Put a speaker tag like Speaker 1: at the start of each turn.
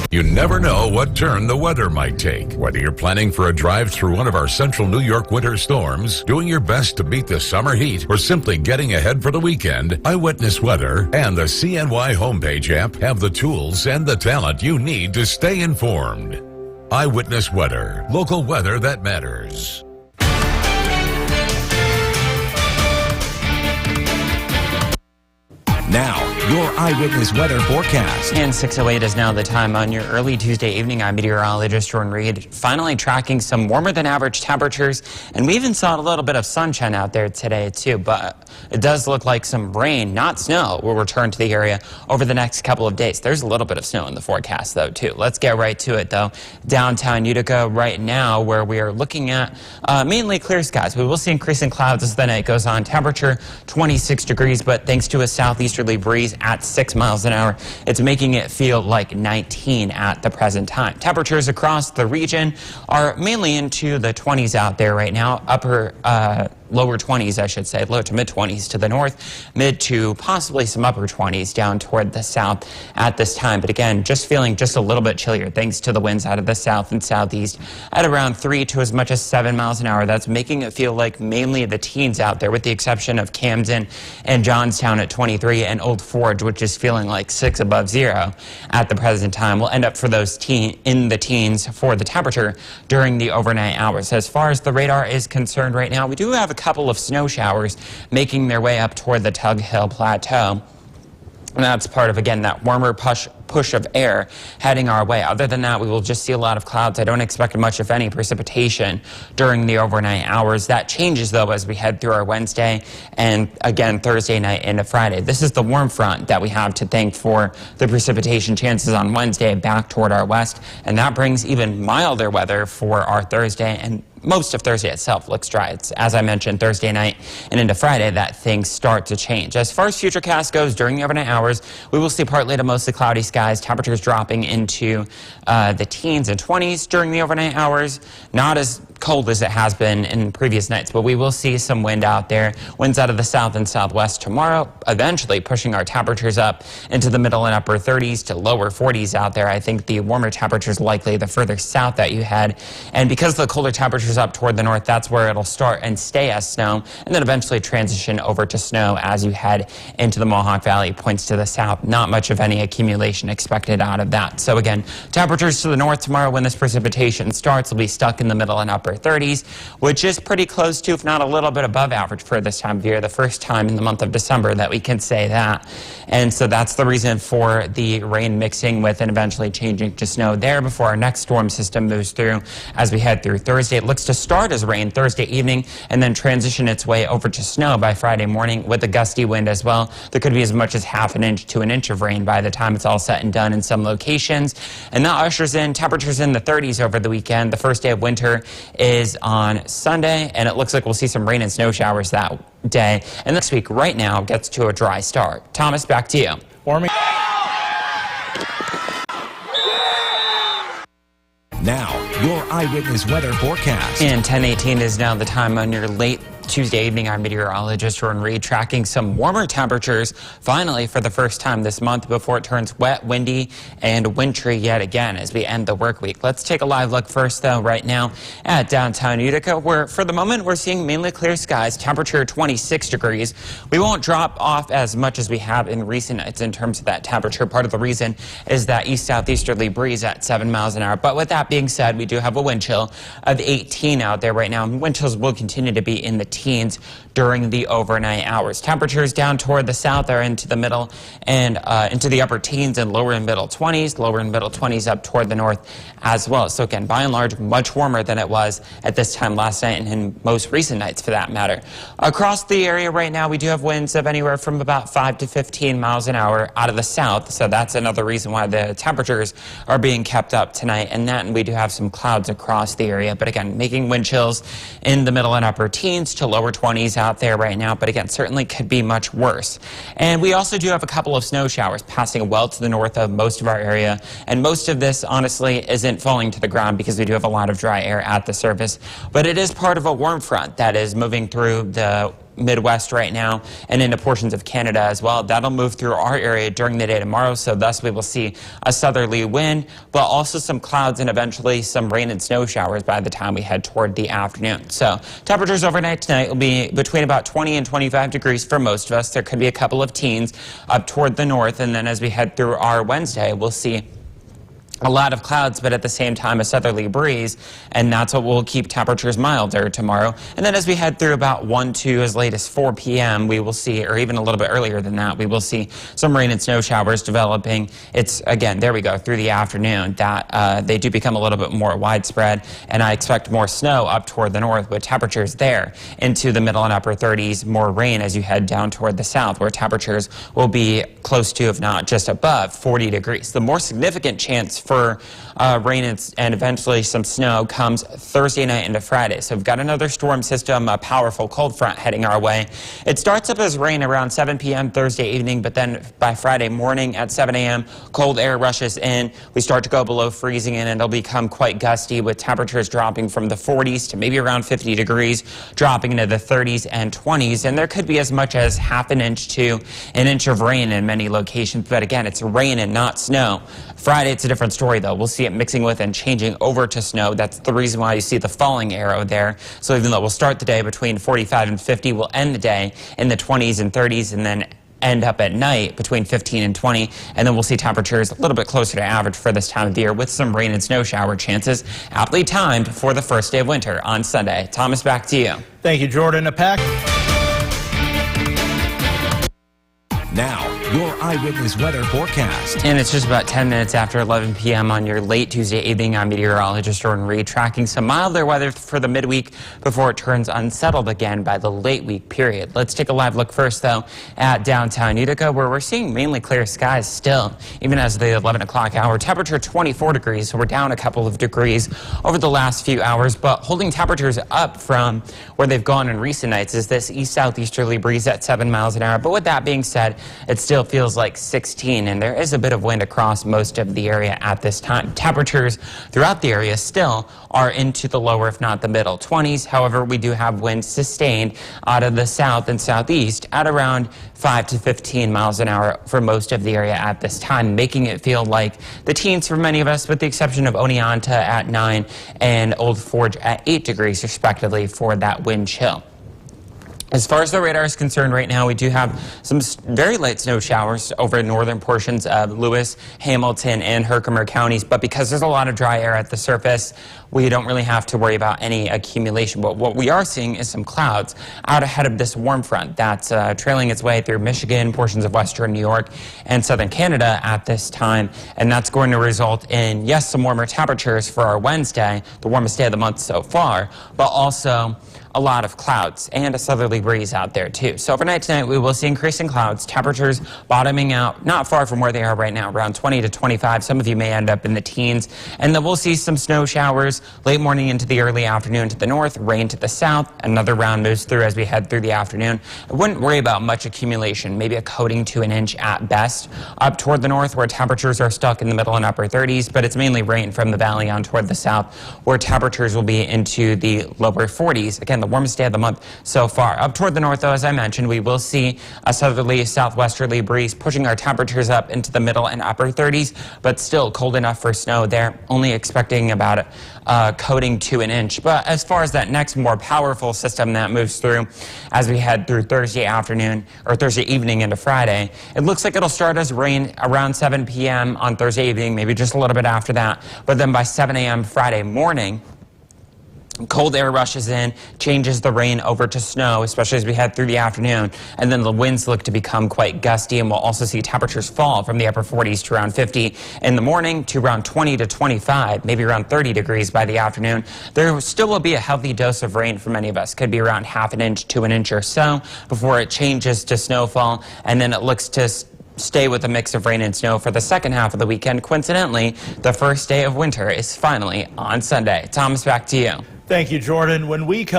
Speaker 1: You never know what turn the weather might take. Whether you're planning for a drive through one of our central New York winter storms, doing your best to beat the summer heat, or simply getting ahead for the weekend, Eyewitness Weather and the CNY homepage app have the tools and the talent you need to stay informed. Eyewitness Weather, local weather that matters.
Speaker 2: Now, your Eyewitness Weather forecast.
Speaker 3: And 6:08 is now the time on your early Tuesday evening. I'm meteorologist Jordan Reed, finally tracking some warmer than average temperatures. And we even saw a little bit of sunshine out there today, too. But it does look like some rain, not snow, will return to the area over the next couple of days. There's a little bit of snow in the forecast, though, too. Let's get right to it, though. Downtown Utica right now, where we are looking at mainly clear skies. We will see increasing clouds as the night goes on. Temperature 26 degrees, but thanks to a southeasterly breeze at 6 miles an hour, it's making it feel like 19 at the present time. Temperatures across the region are mainly into the 20s out there right now. Lower 20s, I should say, low to mid 20s to the north, mid to possibly some upper 20s down toward the south at this time. But again, just feeling just a little bit chillier thanks to the winds out of the south and southeast at around 3 to as much as 7 miles an hour. That's making it feel like mainly the teens out there, with the exception of Camden and Johnstown at 23 and Old Forge, which is feeling like 6 above 0 at the present time. We'll end up for those in the teens for the temperature during the overnight hours. As far as the radar is concerned right now, we do have a couple of snow showers making their way up toward the Tug Hill Plateau. And that's part of, again, that warmer push of air heading our way. Other than that, we will just see a lot of clouds. I don't expect much, if any, precipitation during the overnight hours. That changes, though, as we head through our Wednesday and, again, Thursday night into Friday. This is the warm front that we have to thank for the precipitation chances on Wednesday back toward our west. And that brings even milder weather for our Thursday, and most of Thursday itself looks dry. It's, as I mentioned, Thursday night and into Friday that things start to change. As far as futurecast goes, during the overnight hours, we will see partly to mostly cloudy skies, temperatures dropping into the teens and 20s during the overnight hours. Not as cold as it has been in previous nights, but we will see some wind out there. Winds out of the south and southwest tomorrow, eventually pushing our temperatures up into the middle and upper 30s to lower 40s out there. I think the warmer temperatures likely the further south that you head. And because the colder temperatures up toward the north, that's where it'll start and stay as snow, and then eventually transition over to snow as you head into the Mohawk Valley. Points to the south, not much of any accumulation expected out of that. So again, temperatures to the north tomorrow when this precipitation starts will be stuck in the middle and upper 30s, which is pretty close to, if not a little bit above average for this time of year, the first time in the month of December that we can say that. And so that's the reason for the rain mixing with and eventually changing to snow there before our next storm system moves through as we head through Thursday. It looks to start as rain Thursday evening and then transition its way over to snow by Friday morning with a gusty wind as well. There could be as much as half an inch to an inch of rain by the time it's all said and done in some locations. And that ushers in temperatures in the 30s over the weekend. The first day of winter is on Sunday, and it looks like we'll see some rain and snow showers that day. And this week right now gets to a dry start. Thomas, back to you.
Speaker 4: Warming.
Speaker 2: Now, your Eyewitness Weather forecast.
Speaker 3: And 10:18 is now the time on your late Tuesday evening. I'm meteorologist Jordan Reed, tracking some warmer temperatures finally for the first time this month before it turns wet, windy, and wintry yet again as we end the work week. Let's take a live look first, though, right now at downtown Utica, where for the moment we're seeing mainly clear skies, temperature 26 degrees. We won't drop off as much as we have in recent nights in terms of that temperature. Part of the reason is that east-southeasterly breeze at 7 miles an hour. But with that being said, we do have a wind chill of 18 out there right now. Wind chills will continue to be in the teens during the overnight hours. Temperatures down toward the south are into the middle and into the upper teens and lower and middle 20s, lower and middle 20s up toward the north as well. So again, by and large, much warmer than it was at this time last night and in most recent nights for that matter. Across the area right now, we do have winds of anywhere from about 5 to 15 miles an hour out of the south. So that's another reason why the temperatures are being kept up tonight. And then we do have some clouds across the area. But again, making wind chills in the middle and upper teens to lower 20s out there right now, but again, certainly could be much worse. And we also do have a couple of snow showers passing well to the north of most of our area, and most of this honestly isn't falling to the ground because we do have a lot of dry air at the surface, but it is part of a warm front that is moving through the Midwest right now and into portions of Canada as well. That'll move through our area during the day tomorrow, so thus we will see a southerly wind, but also some clouds and eventually some rain and snow showers by the time we head toward the afternoon. So temperatures overnight tonight will be between about 20 and 25 degrees for most of us. There could be a couple of teens up toward the north, and then as we head through our Wednesday, we'll see a lot of clouds, but at the same time a southerly breeze, and that's what will keep temperatures milder tomorrow. And then as we head through about 1 to as late as 4 p.m., we will see, or even a little bit earlier than that, we will see some rain and snow showers developing. It's, again, there we go, through the afternoon, that they do become a little bit more widespread, and I expect more snow up toward the north with temperatures there into the middle and upper 30s, more rain as you head down toward the south, where temperatures will be close to, if not just above, 40 degrees. The more significant chance for rain and eventually some snow comes Thursday night into Friday. So we've got another storm system, a powerful cold front heading our way. It starts up as rain around 7 p.m. Thursday evening, but then by Friday morning at 7 a.m., cold air rushes in. We start to go below freezing, and it'll become quite gusty with temperatures dropping from the 40s to maybe around 50 degrees, dropping into the 30s and 20s. And there could be as much as half an inch to an inch of rain in many locations. But again, it's rain and not snow. Friday, it's a different story, though. We'll see it mixing with and changing over to snow. That's the reason why you see the falling arrow there. So even though we'll start the day between 45 and 50, we'll end the day in the 20s and 30s, and then end up at night between 15 and 20, and then we'll see temperatures a little bit closer to average for this time of the year with some rain and snow shower chances, aptly timed for the first day of winter on Sunday. Thomas, back to you.
Speaker 4: Thank you, Jordan.
Speaker 2: Now, your eyewitness weather forecast.
Speaker 3: And it's just about 10 minutes after 11 p.m. on your late Tuesday evening. I'm meteorologist Jordan Reed, tracking some milder weather for the midweek before it turns unsettled again by the late week period. Let's take a live look first, though, at downtown Utica, where we're seeing mainly clear skies still, even as the 11 o'clock hour. Temperature 24 degrees, so we're down a couple of degrees over the last few hours, but holding temperatures up from where they've gone in recent nights is this east-southeasterly breeze at 7 miles an hour. But with that being said, it still feels like 16, and there is a bit of wind across most of the area at this time. Temperatures throughout the area still are into the lower, if not the middle 20s. However, we do have winds sustained out of the south and southeast at around 5 to 15 miles an hour for most of the area at this time, making it feel like the teens for many of us, with the exception of Oneonta at 9 and Old Forge at 8 degrees, respectively, for that wind chill. As far as the radar is concerned right now, we do have some very light snow showers over northern portions of Lewis, Hamilton, and Herkimer counties. But because there's a lot of dry air at the surface, we don't really have to worry about any accumulation. But what we are seeing is some clouds out ahead of this warm front that's trailing its way through Michigan, portions of western New York, and southern Canada at this time. And that's going to result in, yes, some warmer temperatures for our Wednesday, the warmest day of the month so far, but also a lot of clouds and a southerly breeze out there too. So overnight tonight we will see increasing clouds, temperatures bottoming out not far from where they are right now, around 20 to 25. Some of you may end up in the teens, and then we'll see some snow showers late morning into the early afternoon to the north, rain to the south. Another round moves through as we head through the afternoon. I wouldn't worry about much accumulation, maybe a coating to an inch at best. Up toward the north where temperatures are stuck in the middle and upper 30s, but it's mainly rain from the valley on toward the south where temperatures will be into the lower 40s. Again, the warmest day of the month so far. Up toward the north, though, as I mentioned, we will see a southerly southwesterly breeze pushing our temperatures up into the middle and upper 30s, but still cold enough for snow there. Only expecting about a coating to an inch. But as far as that next more powerful system that moves through as we head through Thursday afternoon or Thursday evening into Friday, it looks like it'll start as rain around 7 p.m. on Thursday evening, maybe just a little bit after that. But then by 7 a.m. Friday morning, cold air rushes in, changes the rain over to snow, especially as we head through the afternoon. And then the winds look to become quite gusty, and we'll also see temperatures fall from the upper 40s to around 50 in the morning to around 20 to 25, maybe around 30 degrees by the afternoon. There still will be a healthy dose of rain for many of us. Could be around half an inch to an inch or so before it changes to snowfall, and then it looks to stay with a mix of rain and snow for the second half of the weekend. Coincidentally, the first day of winter is finally on Sunday. Thomas, back to you.
Speaker 4: Thank you, Jordan. When we come